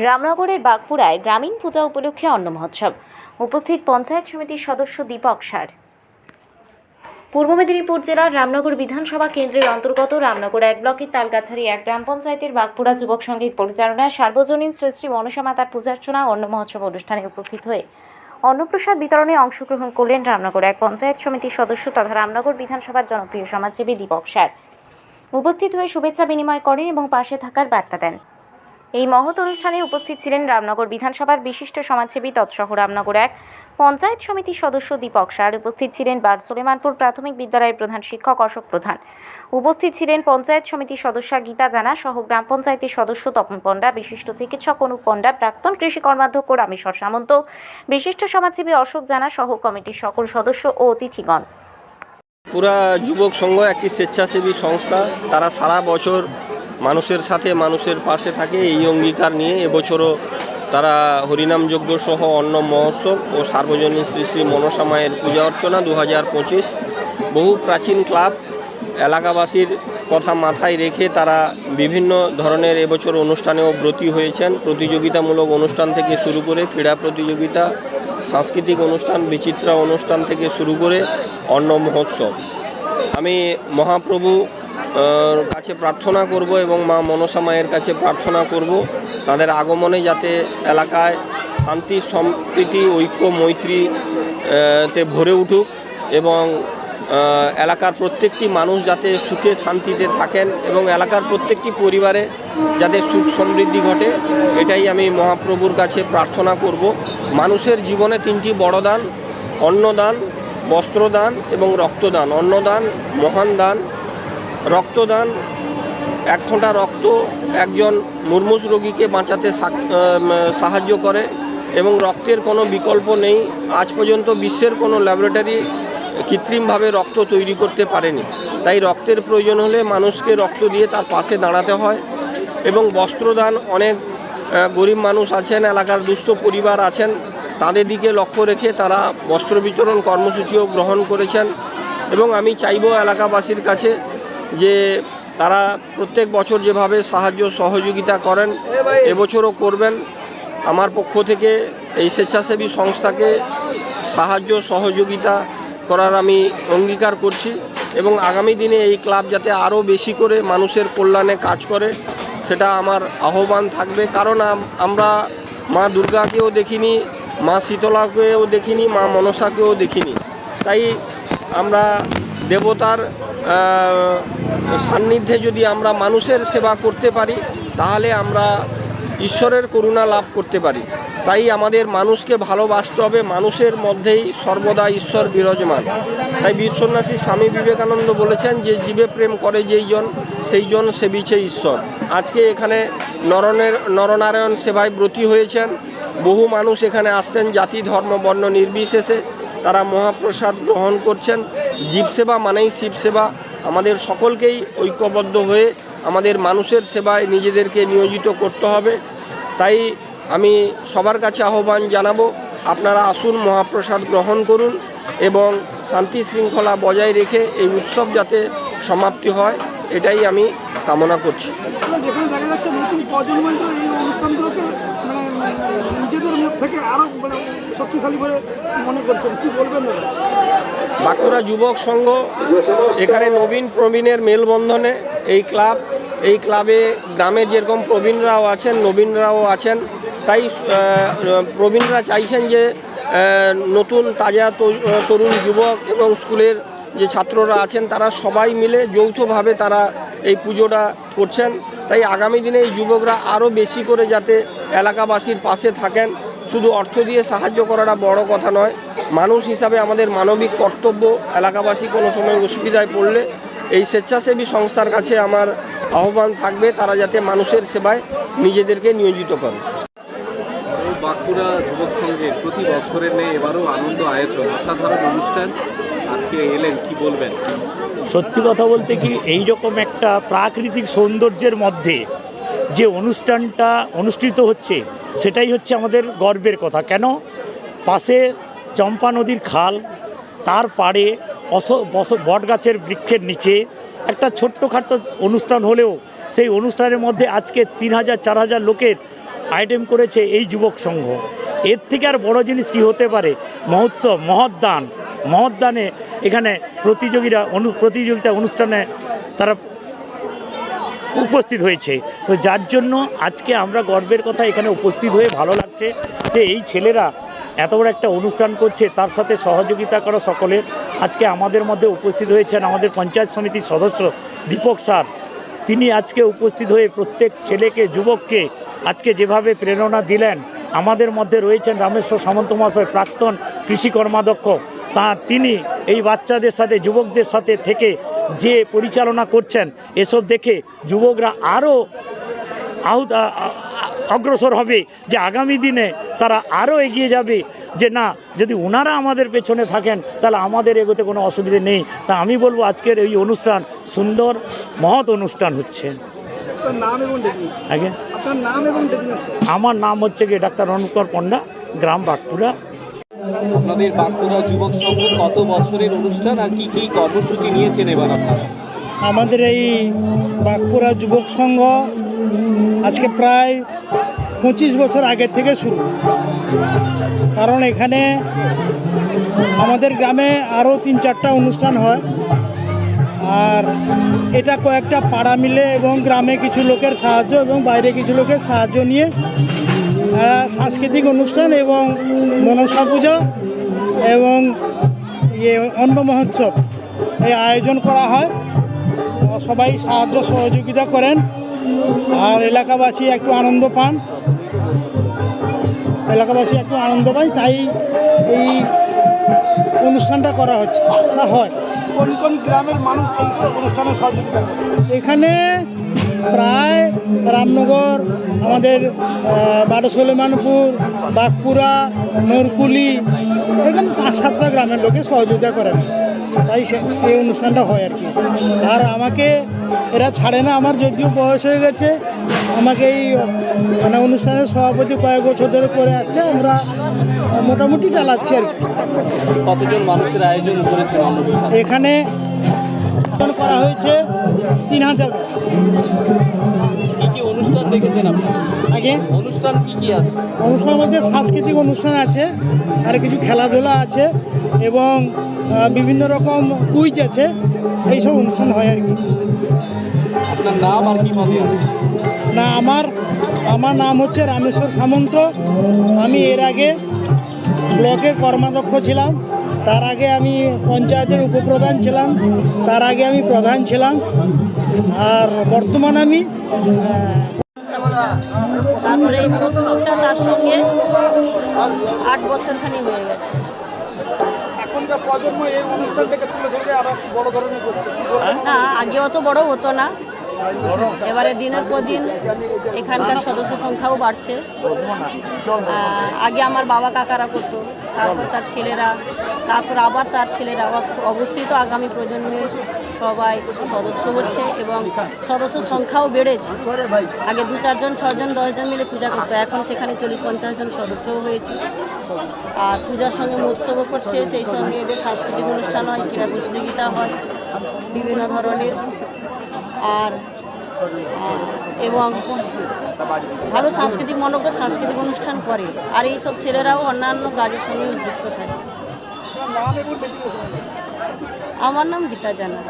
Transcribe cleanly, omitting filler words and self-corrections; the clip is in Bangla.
রামনগরের বাঘপুরায় গ্রামীণ পূজা উপলক্ষে অন্ন মহোৎসব। উপস্থিত পঞ্চায়েত সমিতির সদস্য দীপক সার। পূর্ব মেদিনীপুর জেলার রামনগর বিধানসভা কেন্দ্রের অন্তর্গত রামনগর 1 ব্লকের তালগাছারি 1 গ্রাম পঞ্চায়েতের বাঘপুরা যুবক সংঘের পরিচালনায় সার্বজনীন শ্রী শ্রী মনসা মাতার পূজার্চনা অন্ন মহোৎসব অনুষ্ঠানে উপস্থিত হয়ে অন্নপ্রসাদ বিতরণে অংশগ্রহণ করলেন রামনগর 1 পঞ্চায়েত সমিতির সদস্য তথা রামনগর বিধানসভার জনপ্রিয় সমাজসেবী দীপক সার। উপস্থিত হয়ে শুভেচ্ছা বিনিময় করেন এবং পাশে থাকার বার্তা দেন। এই মহৎ অনুষ্ঠানে উপস্থিত ছিলেন রামনগর বিধানসভার বিশিষ্ট সমাজসেবী তৎসহ রামনগর 1 পঞ্চায়েত সমিতির সদস্য দীপক সার। উপস্থিত ছিলেন বারসলেমানপুর প্রাথমিক বিদ্যালয়ের প্রধান শিক্ষক অশোক প্রধান। উপস্থিত ছিলেন পঞ্চায়েত সমিতির সদস্যা গীতা জানা সহ গ্রাম পঞ্চায়েতের সদস্য তপন পণ্ডা, বিশিষ্ট চিকিৎসক অনুপ পণ্ডা, প্রাক্তন কৃষি কর্মাধ্যক্ষ রামেশ্বর সামন্ত, বিশিষ্ট সমাজসেবী অশোক জানা সহ কমিটির সকল সদস্য ও অতিথিগণ। পুরা যুবক সংঘ একটি স্বেচ্ছাসেবী সংস্থা। তারা সারা বছর মানুষের সাথে মানুষের পাশে থাকে এই অঙ্গীকার নিয়ে এবছরও তারা হরিনাম যজ্ঞ সহ অন্ন মহোৎসব ও সার্বজনীন শ্রী শ্রী মনসা মায়ের পূজা অর্চনা 2025 বহু প্রাচীন ক্লাব এলাকাবাসীর কথা মাথায় রেখে তারা বিভিন্ন ধরনের এবছর অনুষ্ঠানেও ব্রতী হয়েছেন। প্রতিযোগিতামূলক অনুষ্ঠান থেকে শুরু করে ক্রীড়া প্রতিযোগিতা, সাংস্কৃতিক অনুষ্ঠান, বিচিত্রা অনুষ্ঠান থেকে শুরু করে অন্ন মহোৎসব। আমি মহাপ্রভু কাছে প্রার্থনা করব এবং মা মনসা মায়ের কাছে প্রার্থনা করব তাদের আগমনে যাতে এলাকায় শান্তি, সম্প্রীতি, ঐক্য, মৈত্রীতে ভরে উঠুক এবং এলাকার প্রত্যেকটি মানুষ যাতে সুখে শান্তিতে থাকেন এবং এলাকার প্রত্যেকটি পরিবারে যাতে সুখ সমৃদ্ধি ঘটে, এটাই আমি মহাপ্রভুর কাছে প্রার্থনা করব। মানুষের জীবনে 3টি বড় দান: অন্নদান, বস্ত্রদান এবং রক্তদান। অন্নদান মহান দান, রক্তদান 1 ফোঁটা রক্ত একজন মুমূর্ষু রোগীকে বাঁচাতে সাহায্য করে এবং রক্তের কোনো বিকল্প নেই। আজ পর্যন্ত বিশ্বের কোনো ল্যাবরেটরি কৃত্রিমভাবে রক্ত তৈরি করতে পারেনি। তাই রক্তের প্রয়োজন হলে মানুষকে রক্ত দিয়ে তার পাশে দাঁড়াতে হয়। এবং বস্ত্রদান, অনেক গরিব মানুষ আছেন, এলাকার দুস্থ পরিবার আছেন, তাদের দিকে লক্ষ্য রেখে তারা বস্ত্র বিতরণ কর্মসূচিও গ্রহণ করেছেন। এবং আমি চাইব এলাকাবাসীর কাছে যে তারা প্রত্যেক বছর যেভাবে সাহায্য সহযোগিতা করেন এবছরও করবেন। আমার পক্ষ থেকে এই স্বেচ্ছাসেবী সংস্থাকে সাহায্য সহযোগিতা করার আমি অঙ্গীকার করছি এবং আগামী দিনে এই ক্লাব যাতে আরও বেশি করে মানুষের কল্যাণে কাজ করে সেটা আমার আহ্বান থাকবে। কারণ আমরা মা দুর্গাকেও দেখিনি, মা শীতলাকেও দেখিনি, মা মনসাকেও দেখিনি। তাই আমরা দেবতার সান্নিধ্যে যদি আমরা মানুষের সেবা করতে পারি তাহলে আমরা ঈশ্বরের করুণা লাভ করতে পারি। তাই আমাদের মানুষকে ভালোবাসতে হবে, মানুষের মধ্যেই সর্বদা ঈশ্বর বিরাজমান। তাই বীর সন্ন্যাসী স্বামী বিবেকানন্দ বলেছেন যে জীবে প্রেম করে যেইজন সেইজন সেবিছে ঈশ্বর। আজকে এখানে নরনারায়ণ সেবায় ব্রতী হয়েছেন, বহু মানুষ এখানে আসছেন জাতি ধর্ম বর্ণ নির্বিশেষে, তারা মহাপ্রসাদ গ্রহণ করছেন। জীবসেবা মানেই শিবসেবা। আমাদের সকলকেই ঐক্যবদ্ধ হয়ে আমাদের মানুষের সেবায় নিজেদেরকে নিয়োজিত করতে হবে। তাই আমি সবার কাছে আহ্বান জানাবো, আপনারা আসুন, মহাপ্রসাদ গ্রহণ করুন এবং শান্তি শৃঙ্খলা বজায় রেখে এই উৎসব যাতে সমাপ্তি হয় এটাই আমি কামনা করছি। বাঁকুড়া যুবক সংঘ এখানে নবীন প্রবীণের মেলবন্ধনে এই ক্লাবে গ্রামের যেরকম প্রবীণরাও আছেন, নবীনরাও আছেন। তাই প্রবীণরা চাইছেন যে নতুন তাজা তরুণ যুবক এবং স্কুলের যে ছাত্ররা আছেন তারা সবাই মিলে যৌথভাবে তারা এই পুজোটা করছেন। তাই আগামী দিনে এই যুবকরা আরও বেশি করে যাতে এলাকাবাসীর পাশে থাকেন। শুধু অর্থ দিয়ে সাহায্য করাটা বড় কথা নয়, মানুষ হিসাবে আমাদের মানবিক কর্তব্য। এলাকাবাসী কোনো সময় অসুবিধায় পড়লে এই স্বেচ্ছাসেবী সংস্থার কাছে আমার আহ্বান থাকবে তারা যাতে মানুষের সেবায় নিজেদেরকে নিয়োজিত করে। বাঁকুড়া যুবক সংঘের প্রতি বছরের নেই এবারও আনন্দ আয়োজন, অসাধারণ অনুষ্ঠান, আজকে এলেন, কি বলবেন? সত্যি কথা বলতে কি, এই রকম একটা প্রাকৃতিক সৌন্দর্যের মধ্যে যে অনুষ্ঠানটা অনুষ্ঠিত হচ্ছে সেটাই হচ্ছে আমাদের গর্বের কথা। কেন, পাশে চম্পা নদীর খাল, তার পাড়ে বটগাছের বৃক্ষের নিচে একটা ছোট্টখাট্ট অনুষ্ঠান হলেও সেই অনুষ্ঠানের মধ্যে আজকে 3000-4000 লোকের আইটেম করেছে এই যুবক সংঘ। এর থেকে আর বড় জিনিস কী হতে পারে? মহোৎসব, মহৎদানে এখানে প্রতিযোগিতা অনুষ্ঠানে তারা উপস্থিত হয়েছে। তো যার জন্য আজকে আমরা গর্বের কথা এখানে উপস্থিত হয়ে ভালো লাগছে যে এই ছেলেরা এত বড় একটা অনুষ্ঠান করছে, তার সাথে সহযোগিতা করা সকলের। আজকে আমাদের মধ্যে উপস্থিত হয়েছেন আমাদের পঞ্চায়েত সমিতির সদস্য দীপক স্যার। তিনি আজকে উপস্থিত হয়ে প্রত্যেক ছেলেকে, যুবককে আজকে যেভাবে প্রেরণা দিলেন। আমাদের মধ্যে রয়েছেন রামেশ্বর সামন্ত মহাশয়, প্রাক্তন কৃষি কর্মাধ্যক্ষ। তিনি এই বাচ্চাদের সাথে, যুবকদের সাথে থেকে যে পরিচালনা করছেন, এসব দেখে যুবকরা আরও অগ্রসর হবে, যে আগামী দিনে তারা আরও এগিয়ে যাবে, যে না, যদি ওনারা আমাদের পেছনে থাকেন তাহলে আমাদের এগোতে কোনো অসুবিধে নেই। তা আমি বলবো আজকের এই অনুষ্ঠান সুন্দর, মহৎ অনুষ্ঠান হচ্ছে। আগে আমার নাম হচ্ছে গিয়ে ডাক্তার অনুপকর পণ্ডা, গ্রাম বাঁকুড়া। আপনাদের বাঁকুড়া যুবক সংঘ কত বছরের অনুষ্ঠান আর কি কি কর্মসূচি নিয়েছেন এবার আপনারা? আমাদের এই বাঁকুড়া যুবক সংঘ আজকে প্রায় 25 বছর আগে থেকে শুরু। কারণ এখানে আমাদের গ্রামে আরও 3-4টা অনুষ্ঠান হয়, আর এটা কয়েকটা পাড়া মিলে এবং গ্রামে কিছু লোকের সাহায্য এবং বাইরে কিছু লোকের সাহায্য নিয়ে সাংস্কৃতিক অনুষ্ঠান এবং মনসা পূজা এবং অন্ন মহোৎসব এই আয়োজন করা হয়। সবাই সাহায্য সহযোগিতা করেন আর এলাকাবাসী একটু আনন্দ পান, তাই এই অনুষ্ঠানটা করা হচ্ছে না হয়। কোন কোন গ্রামের মানুষ এই অনুষ্ঠানে সহযোগিতা করে? এখানে প্রায় রামনগর, আমাদের বারোসলেমানপুর, বাঁকুড়া, নরকুলি, এরকম 5-7টা গ্রামের লোকে সহযোগিতা করেন, তাই এই অনুষ্ঠানটা হয় আর কি। আর আমাকে এরা ছাড়ে না, আমার যদিও বয়স হয়ে গেছে, আমাকে এই অনুষ্ঠানের সভাপতি কয়েক বছর ধরে করে আসছে, আমরা মোটামুটি চালাচ্ছি আর কি। কতজন মানুষের আয়োজন করেছেন এখানে? করা হয়েছে 3000। কি কি অনুষ্ঠান দেখেছেন আপনারা? আগে অনুষ্ঠান কি কি আছে? অনুষ্ঠানের মধ্যে সাংস্কৃতিক অনুষ্ঠান আছে, আর কিছু খেলাধুলা আছে এবং বিভিন্ন রকম কুইজ আছে, এইসব অনুষ্ঠান হয় আর কি। আপনার নাম আর কি পদে আছে? না, আমার নাম হচ্ছে রামেশ্বর সামন্ত। আমি এর আগে ব্লকের কর্মাধ্যক্ষ ছিলাম, তার আগে আমি পঞ্চায়েতের উপপ্রধান ছিলাম, তার আগে আমি প্রধান ছিলাম, আর বর্তমান আমি তারপরে এই মহোৎসবটা তার সঙ্গে 8 বছরখানি হয়ে গেছে। এখনকার প্রজন্ম এই অনুষ্ঠানটাকে তুলে ধরে আরো বড় ধরনের করছে। না, আগে অত বড় হতো না, এবারে দিনের পর দিন এখানকার সদস্য সংখ্যাও বাড়ছে। আগে আমার বাবা কাকারা করতো, তারপর তার ছেলেরা, তারপর আবার তার ছেলেরা, আবার অবশ্যই তো আগামী প্রজন্মের সবাই সদস্য হচ্ছে এবং সদস্য সংখ্যাও বেড়েছে। আগে 2-4 জন, 6 জন, 10 জন মিলে পূজা করতো, এখন সেখানে 40-50 জন সদস্যও হয়েছে। আর পূজার সঙ্গে মহোৎসবও করছে, সেই সঙ্গে এদের সাংস্কৃতিক অনুষ্ঠান হয়, ক্রীড়া প্রতিযোগিতা হয় বিভিন্ন ধরনের, আর এবং ভালো সাংস্কৃতিক মনোজ্ঞ সাংস্কৃতিক অনুষ্ঠান করে। আর এই সব ছেলেরাও অন্যান্য কাজের সঙ্গে যুক্ত থাকে। আমার নাম গীতা জানা।